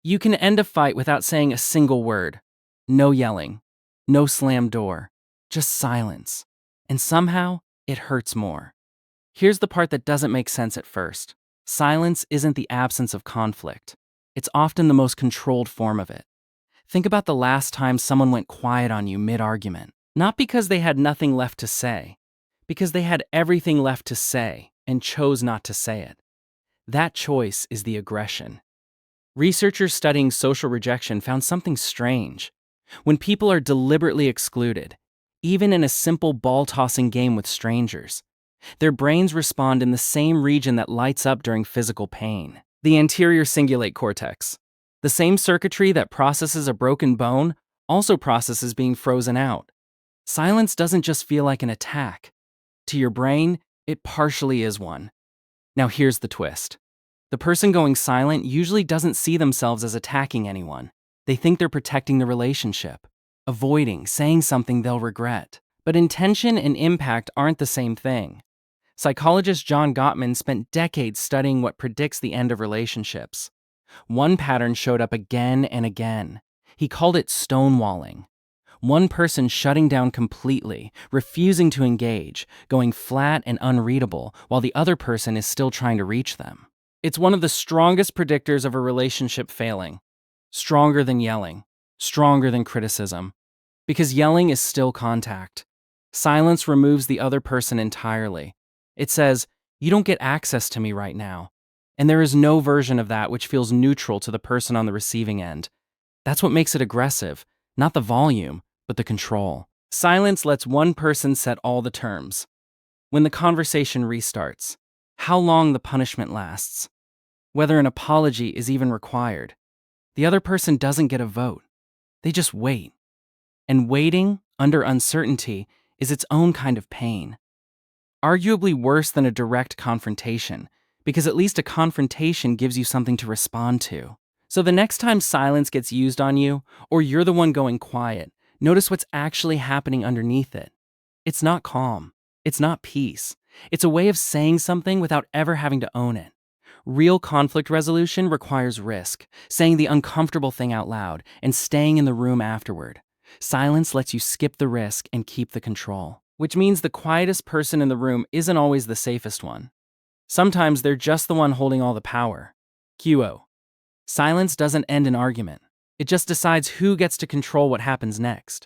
You can end a fight without saying a single word. No yelling, no slam door, just silence. And somehow, it hurts more. Here's the part that doesn't make sense at first. Silence isn't the absence of conflict. It's often the most controlled form of it. Think about the last time someone went quiet on you mid-argument. Not because they had nothing left to say, because they had everything left to say and chose not to say it. That choice is the aggression. Researchers studying social rejection found something strange. When people are deliberately excluded, even in a simple ball-tossing game with strangers, their brains respond in the same region that lights up during physical pain, the anterior cingulate cortex. The same circuitry that processes a broken bone also processes being frozen out. Silence doesn't just feel like an attack. To your brain, it partially is one. Now here's the twist. The person going silent usually doesn't see themselves as attacking anyone. They think they're protecting the relationship, avoiding saying something they'll regret. But intention and impact aren't the same thing. Psychologist John Gottman spent decades studying what predicts the end of relationships. One pattern showed up again and again. He called it stonewalling. One person shutting down completely, refusing to engage, going flat and unreadable, while the other person is still trying to reach them. It's one of the strongest predictors of a relationship failing. Stronger than yelling, stronger than criticism. Because yelling is still contact. Silence removes the other person entirely. It says, "You don't get access to me right now." And there is no version of that which feels neutral to the person on the receiving end. That's what makes it aggressive, not the volume, but the control. Silence lets one person set all the terms. When the conversation restarts, how long the punishment lasts, whether an apology is even required. The other person doesn't get a vote. They just wait. And waiting, under uncertainty, is its own kind of pain. Arguably worse than a direct confrontation, because at least a confrontation gives you something to respond to. So the next time silence gets used on you, or you're the one going quiet, notice what's actually happening underneath it. It's not calm. It's not peace. It's a way of saying something without ever having to own it. Real conflict resolution requires risk, saying the uncomfortable thing out loud, and staying in the room afterward. Silence lets you skip the risk and keep the control, which means the quietest person in the room isn't always the safest one. Sometimes they're just the one holding all the power. QO. Silence doesn't end an argument. It just decides who gets to control what happens next.